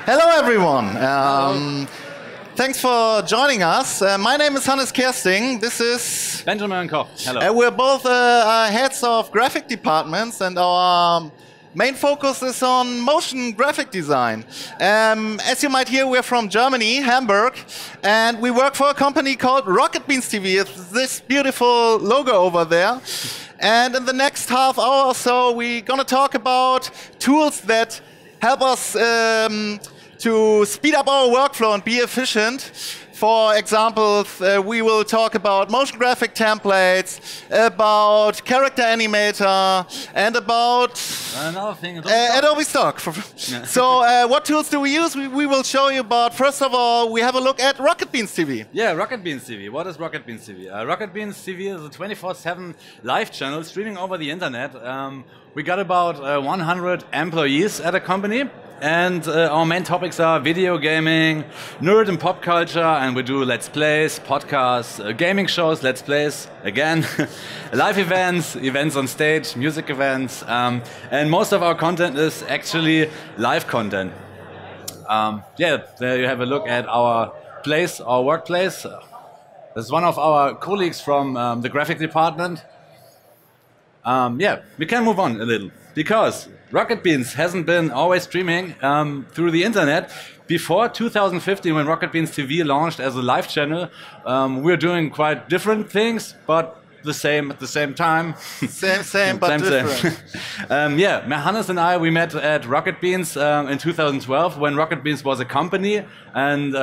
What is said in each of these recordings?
Hello everyone. Thanks for joining us. My name is Hannes Kersting. This is Benjamin Koch. Hello. We're both heads of graphic departments, and our main focus is on motion graphic design. As you might hear, we're from Germany, Hamburg, and we work for a company called Rocket Beans TV. It's this beautiful logo over there. And in the next half hour or so, we're going to talk about tools that help us to speed up our workflow and be efficient. For example, we will talk about motion graphic templates, about character animator, and about another thing, Adobe Stock. So what tools do we use? We will show you, but first of all, we have a look at Rocket Beans TV. Yeah, Rocket Beans TV. What is Rocket Beans TV? Rocket Beans TV is a 24/7 live channel streaming over the internet. We got about 100 employees at a company, and our main topics are video gaming, nerd and pop culture, and we do let's plays, podcasts, gaming shows, let's plays, again, live events, events on stage, music events, and most of our content is actually live content. Yeah, there you have a look at our place, our workplace. This is one of our colleagues from the graphic department. Yeah, we can move on a little, because Rocket Beans hasn't been always streaming through the internet. Before 2015, when Rocket Beans TV launched as a live channel, we were doing quite different things, but the same at the same time. Same, but different. Yeah, Hannes and I, we met at Rocket Beans in 2012, when Rocket Beans was a company and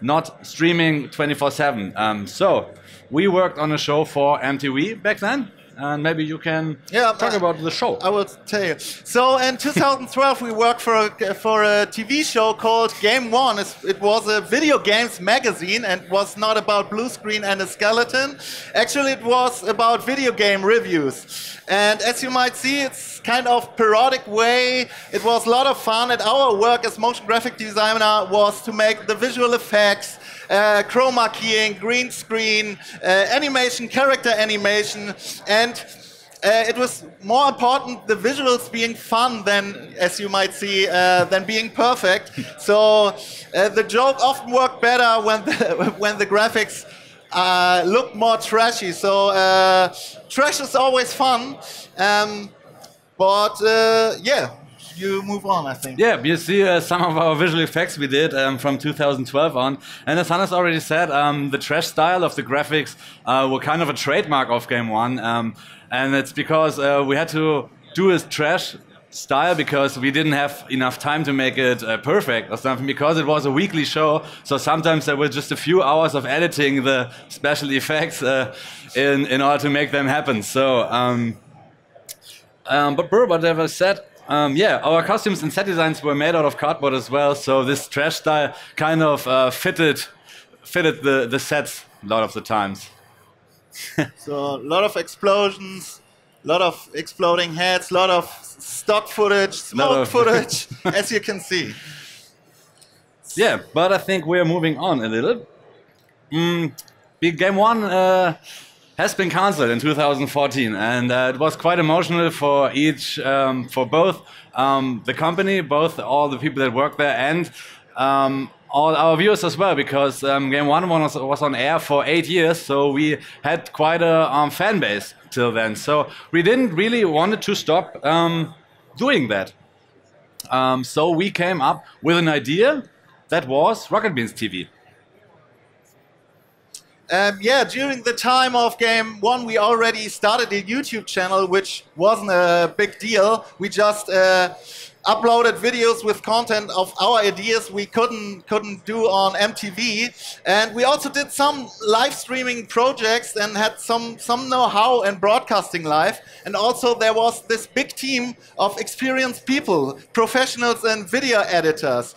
not streaming 24/7. So we worked on a show for MTV back then. And maybe you can talk about the show. I will tell you. So in 2012, we worked for a TV show called Game One. It was a video games magazine, and was not about blue screen and a skeleton. Actually, it was about video game reviews. And as you might see, it's kind of parodic way. It was a lot of fun, and our work as motion graphic designer was to make the visual effects, chroma keying, green screen, animation, character animation, and it was more important the visuals being fun than, as you might see, than being perfect. So the joke often worked better when the graphics look more trashy. So trash is always fun, but yeah. You move on, I think. Yeah, you see some of our visual effects we did from 2012 on. And as Hannes already said, the trash style of the graphics were kind of a trademark of Game One. And it's because we had to do a trash style because we didn't have enough time to make it perfect or something, because it was a weekly show. So sometimes there were just a few hours of editing the special effects in order to make them happen. So, but whatever said, yeah, our costumes and set designs were made out of cardboard as well, so this trash style kind of fitted the sets a lot of the times. So a lot of explosions, a lot of exploding heads, a lot of stock footage, smoke footage, as you can see. Yeah, but I think we're moving on a little. Game One has been cancelled in 2014, and it was quite emotional for for both the company, all the people that work there, and all our viewers as well, because Game One was on air for 8 years, so we had quite a fan base till then. So we didn't really want to stop doing that. So we came up with an idea that was Rocket Beans TV. Yeah, during the time of Game One, we already started a YouTube channel, which wasn't a big deal. We just uploaded videos with content of our ideas we couldn't do on MTV, and we also did some live streaming projects and had some know-how in broadcasting live. And also there was this big team of experienced people, professionals and video editors,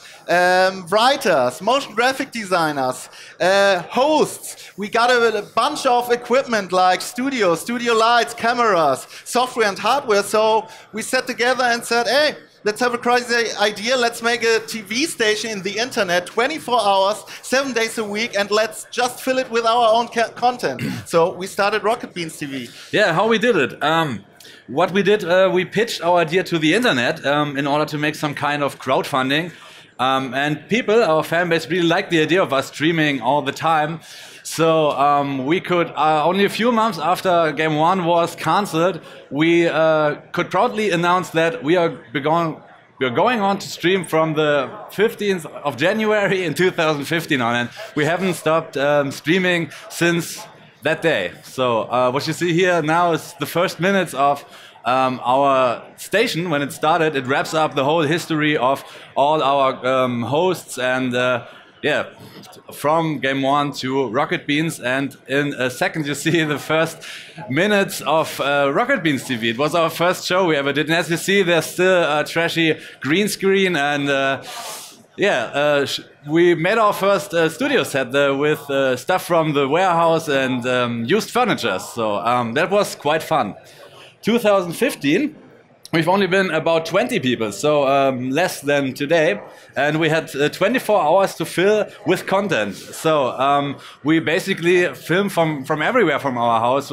writers, motion graphic designers, hosts. We got a bunch of equipment like studio lights, cameras, software and hardware. So we sat together and said, hey, let's have a crazy idea. Let's make a TV station in the internet 24 hours, 7 days a week, and let's just fill it with our own content. So we started Rocket Beans TV. Yeah, how we did it. What we did, we pitched our idea to the internet in order to make some kind of crowdfunding. And people, our fan base, really liked the idea of us streaming all the time. So we could, only a few months after Game 1 was cancelled, we could proudly announce that we are going on to stream from the 15th of January in 2015 on, and we haven't stopped streaming since that day. So what you see here now is the first minutes of our station. When it started, it wraps up the whole history of all our hosts and yeah, from Game 1 to Rocket Beans, and in a second you see the first minutes of Rocket Beans TV. It was our first show we ever did, and as you see, there's still a trashy green screen, and yeah, we made our first studio set with stuff from the warehouse and used furniture, so that was quite fun. 2015, we've only been about 20 people, so less than today, and we had 24 hours to fill with content. So we basically filmed from everywhere from our house.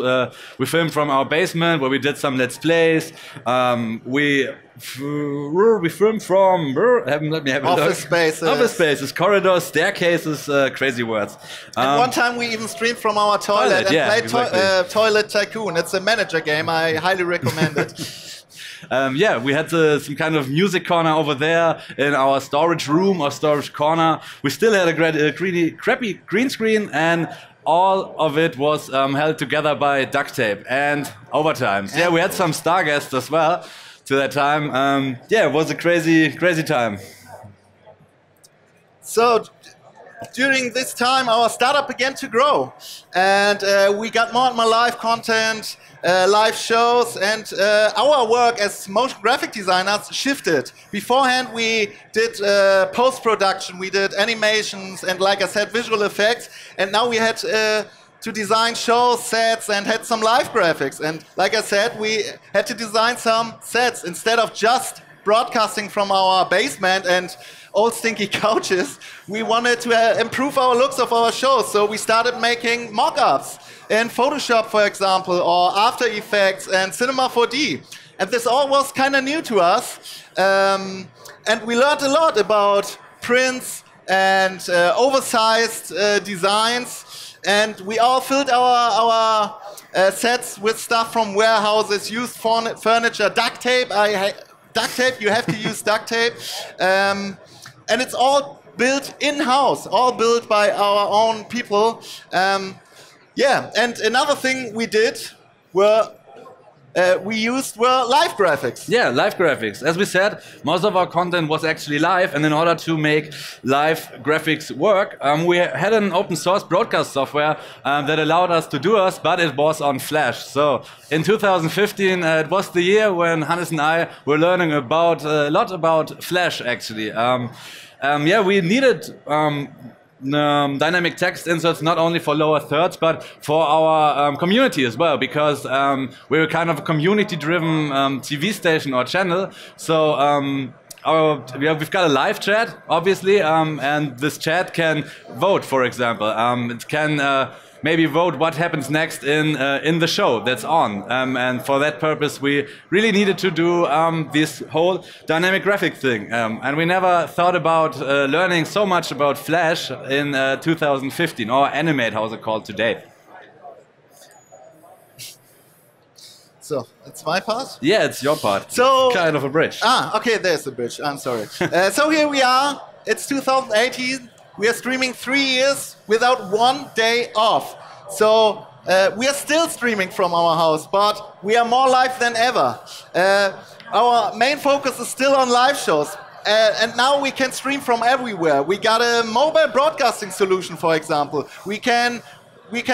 We filmed from our basement, where we did some Let's Plays. We filmed from, let me have a look. Office spaces, corridors, staircases, crazy words. And one time we even streamed from our toilet and yeah, played exactly. Toilet Tycoon. It's a manager game. I highly recommend it. Yeah, we had some kind of music corner over there in our storage room or storage corner. We still had a crappy green screen, and all of it was held together by duct tape and overtimes. Yeah, we had some star guests as well to that time. Yeah, it was a crazy time. So during this time, our startup began to grow, and we got more and more live content, live shows, and our work as motion graphic designers shifted. Beforehand, we did post-production, we did animations, and like I said, visual effects, and now we had to design shows, sets, and had some live graphics. And like I said, we had to design some sets instead of just broadcasting from our basement and old stinky couches. We wanted to improve our looks of our shows, so we started making mock-ups in Photoshop, for example, or After Effects and Cinema 4D. And this all was kind of new to us. And we learned a lot about prints and oversized designs. And we all filled our sets with stuff from warehouses, used furniture, duct tape. Duct tape, you have to use duct tape. And it's all built in-house, all built by our own people. Yeah, and another thing we did were live graphics. Yeah, live graphics. As we said, most of our content was actually live, and in order to make live graphics work, we had an open source broadcast software that allowed us to do us, but it was on Flash. So in 2015, it was the year when Hannes and I were learning a lot about Flash, actually. Yeah, we needed dynamic text inserts not only for lower thirds but for our community as well, because we're kind of a community-driven TV station or channel. So we've got a live chat, obviously, and this chat can vote, for example. It can maybe vote what happens next in the show that's on. And for that purpose, we really needed to do this whole dynamic graphic thing. And we never thought about learning so much about Flash in 2015, or Animate, how it's called today. So, it's my part? Yeah, it's your part. So, it's kind of a bridge. Okay, there's the bridge. I'm sorry. So here we are. It's 2018. We are streaming 3 years without one day off. So we are still streaming from our house, but we are more live than ever. Our main focus is still on live shows. And now we can stream from everywhere. We got a mobile broadcasting solution, for example. We can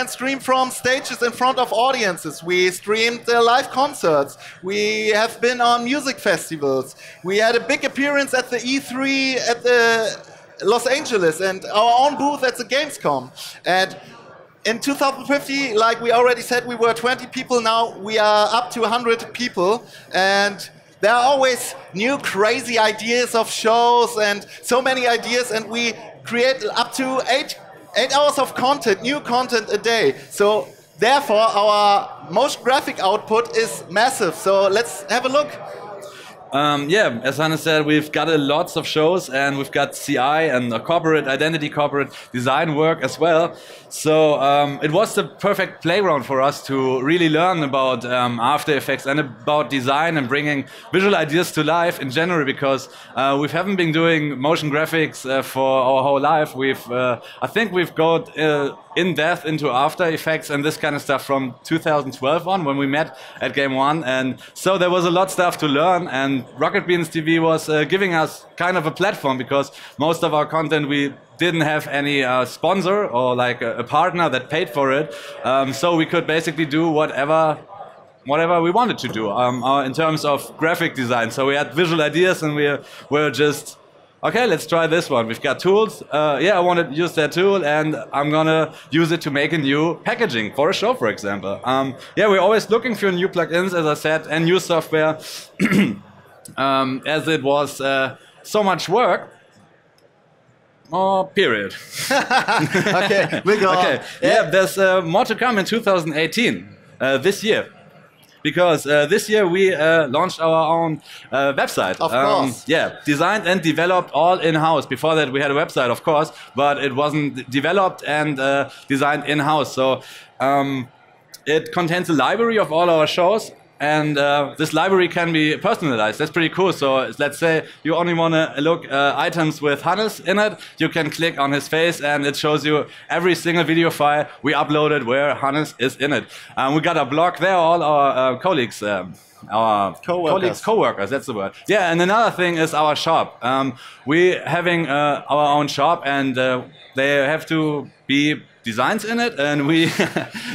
stream from stages in front of audiences. We streamed live concerts. We have been on music festivals. We had a big appearance at the E3 at the Los Angeles, and our own booth at the Gamescom. And in 2050, like we already said, we were 20 people. Now we are up to 100 people. And there are always new crazy ideas of shows and so many ideas, and we create up to 8 hours of content, new content a day. So therefore, our motion graphic output is massive. So let's have a look. Yeah, as Hannes said, we've got lots of shows, and we've got CI and corporate identity, corporate design work as well. So it was the perfect playground for us to really learn about After Effects and about design and bringing visual ideas to life in general, because we haven't been doing motion graphics for our whole life. I think we've got in depth into After Effects and this kind of stuff from 2012 on, when we met at Game One, and so there was a lot of stuff to learn, and Rocket Beans TV was giving us kind of a platform, because most of our content we didn't have any sponsor or like a partner that paid for it, so we could basically do whatever we wanted to do in terms of graphic design. So we had visual ideas, and we were just, okay, let's try this one. We've got tools. Yeah, I want to use that tool, and I'm gonna use it to make a new packaging for a show, for example. Yeah, we're always looking for new plugins, as I said, and new software, as it was so much work. Oh, period. Okay, we go. Okay, yeah, there's more to come in 2018, this year. Because this year we launched our own website. Of course. Yeah, designed and developed all in-house. Before that we had a website, of course, but it wasn't developed and designed in-house. So it contains a library of all our shows, and this library can be personalized. That's pretty cool. So let's say you only want to look items with Hannes in it. You can click on his face, and it shows you every single video file we uploaded where Hannes is in it. We got a blog there, all our colleagues. Our co-workers, that's the word. Yeah, and another thing is our shop. We having our own shop, and they have to be designs in it, and we,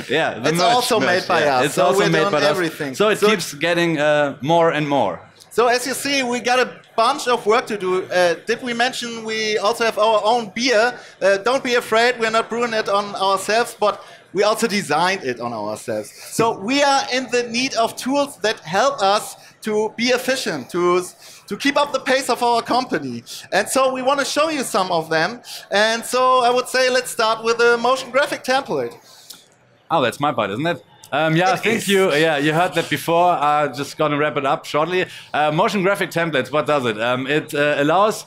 yeah. It's also made by us. It's also made by everything. us. So it keeps getting more and more. So as you see, we got a bunch of work to do. Did we mention we also have our own beer? Don't be afraid, we're not brewing it on ourselves, but we also designed it on ourselves. So we are in the need of tools that help us to be efficient, to keep up the pace of our company. And so we want to show you some of them. And so I would say let's start with a motion graphic template. Oh, that's my part, isn't it? Yeah, I think you heard that before. Just gonna wrap it up shortly. Motion graphic templates, what does it? It allows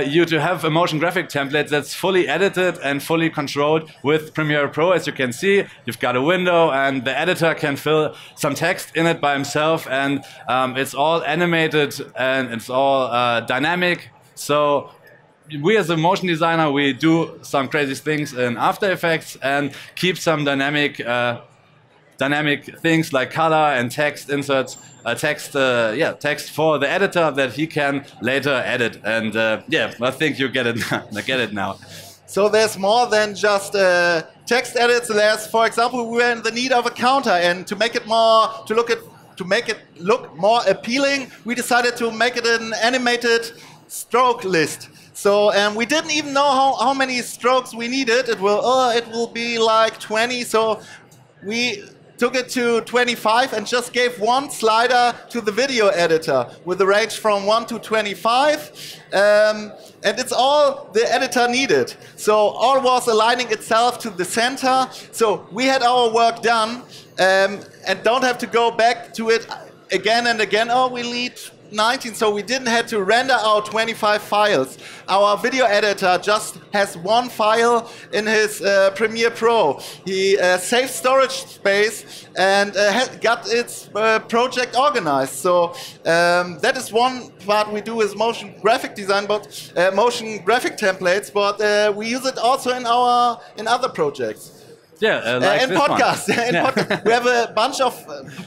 you to have a motion graphic template that's fully edited and fully controlled with Premiere Pro. As you can see, you've got a window, and the editor can fill some text in it by himself, and it's all animated and it's all dynamic. So we as a motion designer, we do some crazy things in After Effects and keep some dynamic things like color and text inserts, text for the editor that he can later edit. And yeah, I think you get it. I get it now. So there's more than just text edits. There's, for example, we're in the need of a counter, and to make it look more appealing, we decided to make it an animated stroke list. So we didn't even know how many strokes we needed. It will be like 20. So we took it to 25 and just gave one slider to the video editor with a range from 1 to 25. And it's all the editor needed. So all was aligning itself to the center. So we had our work done and don't have to go back to it again and again. Oh, we need 19, so we didn't have to render out 25 files. Our video editor just has one file in his Premiere Pro. He saved storage space and got its project organized. So that is one part we do is motion graphic design, but motion graphic templates. But we use it also in other projects. Yeah, like in podcasts. We have a bunch of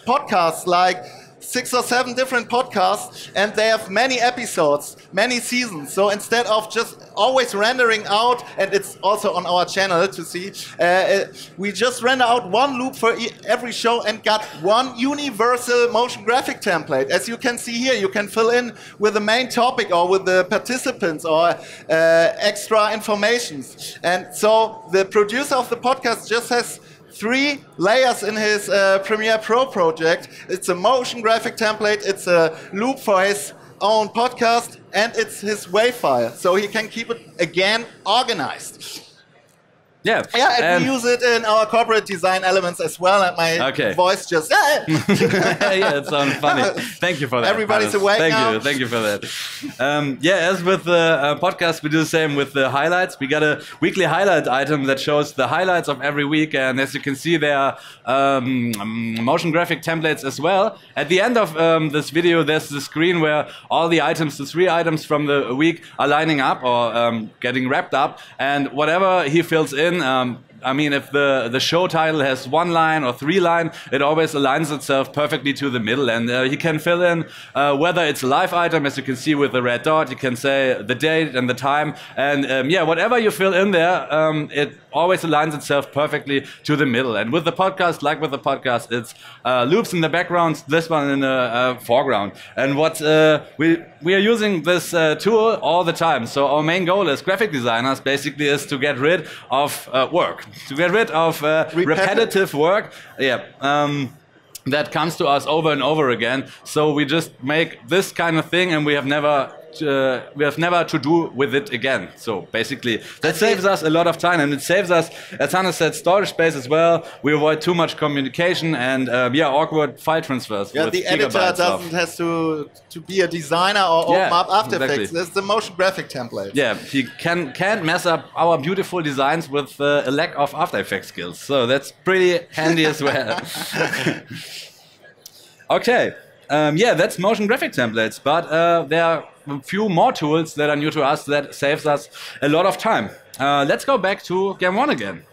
podcasts, like 6 or 7 different podcasts, and they have many episodes, many seasons. So instead of just always rendering out, and it's also on our channel to see, we just render out one loop for every show and got one universal motion graphic template. As you can see here, you can fill in with the main topic or with the participants or extra informations. And so the producer of the podcast just has 3 layers in his Premiere Pro project. It's a motion graphic template, it's a loop for his own podcast, and it's his WAV file, so he can keep it, again, organized. Yeah, and we use it in our corporate design elements as well, and my voice just... Yeah, it sounds funny. Thank you for that. Everybody's awake now. Thank you for that. Yeah, as with the podcast, we do the same with the highlights. We got a weekly highlight item that shows the highlights of every week, and as you can see, there are motion graphic templates as well. At the end of this video, there's the screen where all the items, the 3 items from the week, are lining up or getting wrapped up, and whatever he fills in, I mean, if the show title has 1 line or 3 line, it always aligns itself perfectly to the middle, and you can fill in whether it's a live item, as you can see with the red dot. You can say the date and the time, and yeah, whatever you fill in there, it always aligns itself perfectly to the middle. And with the podcast, like with the podcast, it's loops in the background, this one in the foreground. And what we are using this tool all the time. So our main goal as graphic designers basically is to get rid of work, to get rid of repetitive work. Yeah. That comes to us over and over again. So we just make this kind of thing, and we have never to do with it again. So basically, that saves us a lot of time, and it saves us, as Hannes said, storage space as well. We avoid too much communication and yeah, awkward file transfers. Yeah, the editor doesn't have to be a designer or open up After Effects. There's the motion graphic template. Yeah, he can't mess up our beautiful designs with a lack of After Effects skills. So that's pretty handy as well. Okay. Yeah, that's motion graphic templates, but there are a few more tools that are new to us that saves us a lot of time. Let's go back to Game 1 again.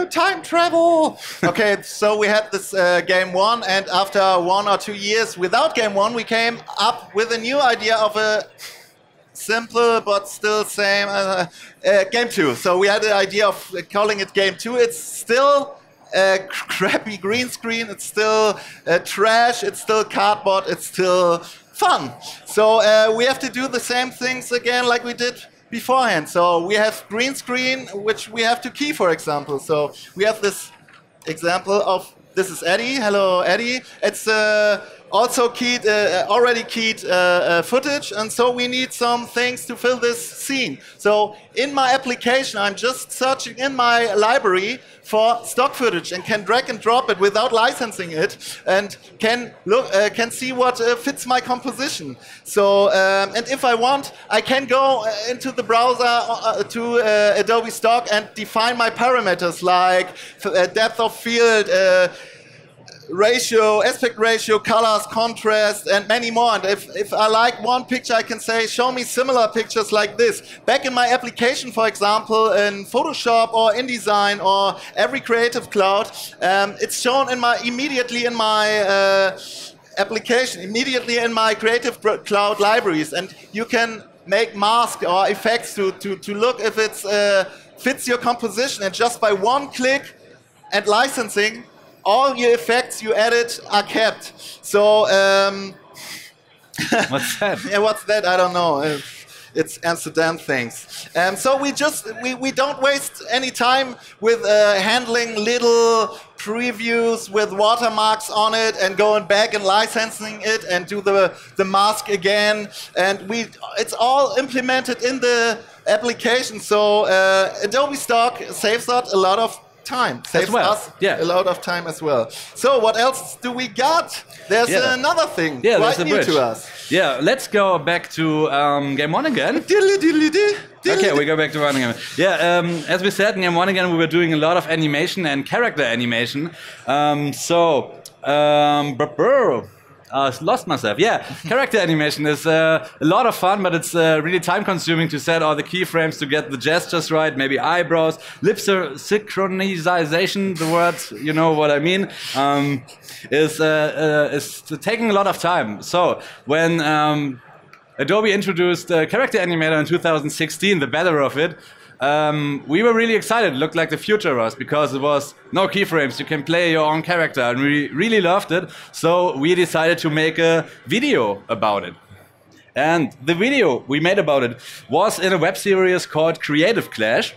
Time travel! Okay, so we had this Game 1, and after 1 or 2 years without Game 1, we came up with a new idea of a simple but still same Game 2. So we had the idea of calling it Game 2. It's still crappy green screen, it's still trash, it's still cardboard, it's still fun. So we have to do the same things again like we did beforehand. So we have green screen, which we have to key, for example. So we have this example of, this is Eddie. Hello, Eddie. It's also keyed, already keyed footage, and so we need some things to fill this scene. So in my application, I'm just searching in my library for stock footage and can drag and drop it without licensing it, and can look, can see what fits my composition. So and if I want, I can go into the browser to Adobe Stock and define my parameters like depth of field, ratio, aspect ratio, colors, contrast, and many more. And if I like one picture, I can say, show me similar pictures like this. Back in my application, for example, in Photoshop or InDesign or every Creative Cloud, it's shown in immediately in my application, immediately in my Creative Cloud libraries. And you can make masks or effects to look if it fits your composition. And just by one click and licensing, all your effects you added are kept. So, what's that? Yeah, what's that? I don't know. It's Amsterdam things. So we don't waste any time with handling little previews with watermarks on it and going back and licensing it and do the mask again. And it's all implemented in the application. So Adobe Stock saves us a lot of time, saves us a lot of time as well. So what else do we got? There's another thing quite new to us. Yeah, let's go back to Game 1 again. Okay, we go back to 1 again. Yeah, as we said in Game 1 again, we were doing a lot of animation and character animation. Lost myself. Yeah, character animation is a lot of fun, but it's really time consuming to set all the keyframes to get the gestures right, maybe eyebrows, lip synchronization, the words, you know what I mean, is taking a lot of time. So when Adobe introduced Character Animator in 2016, the better of it, we were really excited. It looked like the future of us because it was no keyframes. You can play your own character, and we really loved it. So we decided to make a video about it. And the video we made about it was in a web series called Creative Clash.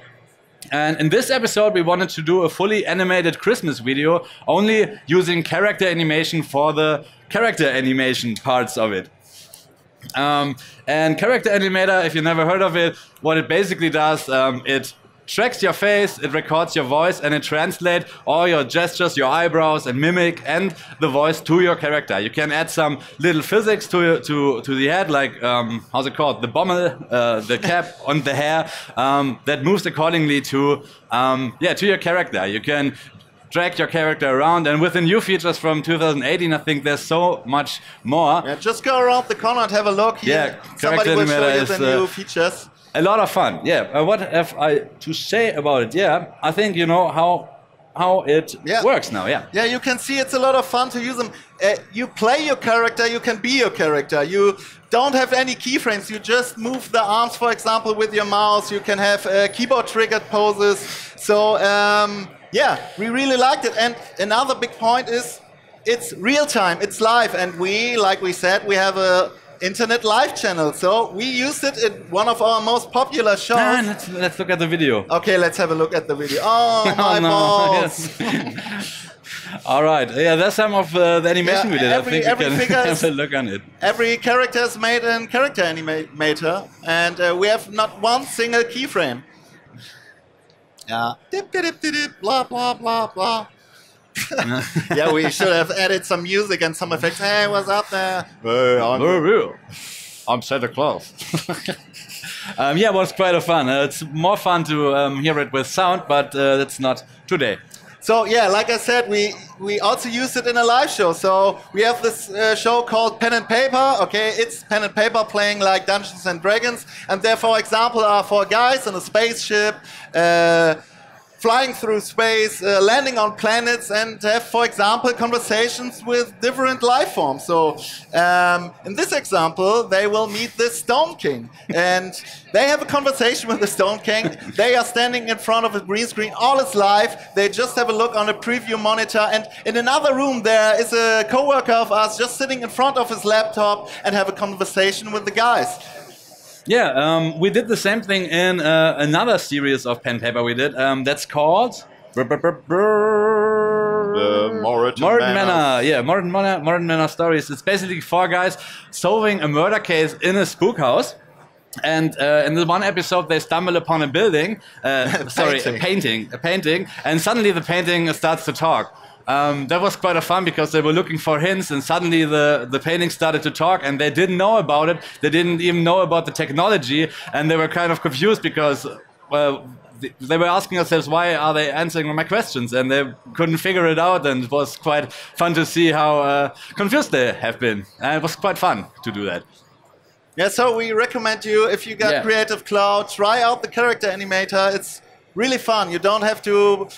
And in this episode, we wanted to do a fully animated Christmas video, only using character animation for the character animation parts of it. And Character Animator, if you never heard of it, what it basically does, it tracks your face, it records your voice, and it translates all your gestures, your eyebrows, and mimic, and the voice to your character. You can add some little physics to the head, like how's it called, the bommel, the cap on the hair, that moves accordingly to your character. You can drag your character around, and with the new features from 2018, I think there's so much more. Yeah, just go around the corner and have a look here. Yeah, somebody will show you the new features. A lot of fun, yeah. What have I to say about it? Yeah, I think you know how it works now. Yeah. Yeah, you can see it's a lot of fun to use them. You play your character, you can be your character. You don't have any keyframes. You just move the arms, for example, with your mouse. You can have keyboard triggered poses. So yeah, we really liked it. And another big point is it's real time, it's live, and we, like we said, we have a internet live channel, so we used it in one of our most popular shows. Let's look at the video. Okay, let's have a look at the video. Oh, my balls. Yes. All right, yeah, that's some of the animation we did. I think we can have a look on it. Every character is made in Character Animator, and we have not one single keyframe. Yeah, dip, dip, dip, dip, blah, blah, blah, blah. Yeah, we should have added some music and some effects. Hey, what's up there? I'm Santa Claus. Yeah, it was quite a fun. It's more fun to hear it with sound, but that's not today. So yeah, like I said, we also use it in a live show. So we have this show called Pen and Paper. Okay, it's pen and paper playing like Dungeons and Dragons, and there, for example, are 4 guys in a spaceship. Flying through space, landing on planets, and have, for example, conversations with different life forms. So in this example, they will meet the Stone King, and they have a conversation with the Stone King. They are standing in front of a green screen, all is live. They just have a look on a preview monitor, and in another room there is a co-worker of us just sitting in front of his laptop and have a conversation with the guys. Yeah, we did the same thing in another series of pen paper we did. That's called Morden Manor. Yeah, Morden Manor Stories. It's basically 4 guys solving a murder case in a spook house. And in the one episode, they stumble upon a building, a painting, and suddenly the painting starts to talk. That was quite a fun because they were looking for hints, and suddenly the painting started to talk, and they didn't know about it. They didn't even know about the technology, and they were kind of confused because, well, they were asking themselves, why are they answering my questions? And they couldn't figure it out, and it was quite fun to see how confused they have been. And it was quite fun to do that. Yeah, so we recommend you, if you got Creative Cloud, try out the Character Animator. It's really fun. You don't have to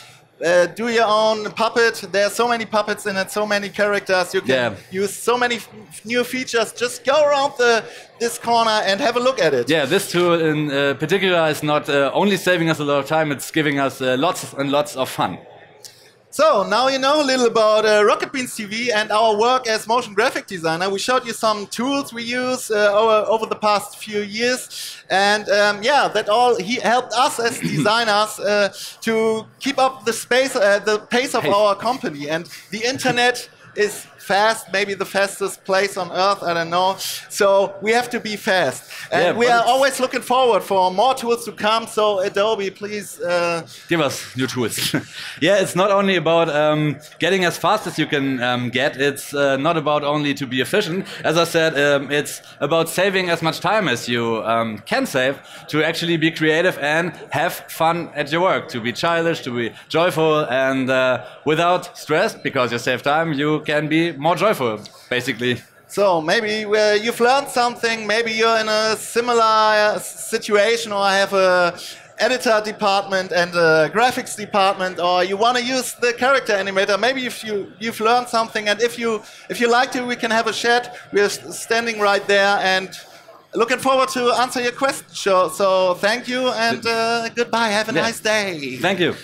do your own puppet. There are so many puppets in it, so many characters. You can use so many new features. Just go around this corner and have a look at it. Yeah, this tool in particular is not only saving us a lot of time, it's giving us lots and lots of fun. So now you know a little about Rocket Beans TV and our work as motion graphic designer. We showed you some tools we use over the past few years, and yeah, that all helped us as designers to keep up the pace of our company. And the internet is fast, maybe the fastest place on earth, I don't know. So we have to be fast. And we are always looking forward for more tools to come. So Adobe, please give us new tools. Yeah, it's not only about getting as fast as you can get. It's not about only to be efficient. As I said, it's about saving as much time as you can save to actually be creative and have fun at your work, to be childish, to be joyful, and without stress, because you save time, you can be more joyful, basically. So maybe you've learned something, maybe you're in a similar situation, or have a editor department and a graphics department, or you want to use the Character Animator. Maybe if you've learned something, and if you like to, we can have a chat. We're standing right there and looking forward to answer your questions. So thank you, and goodbye. Have a nice day. Thank you.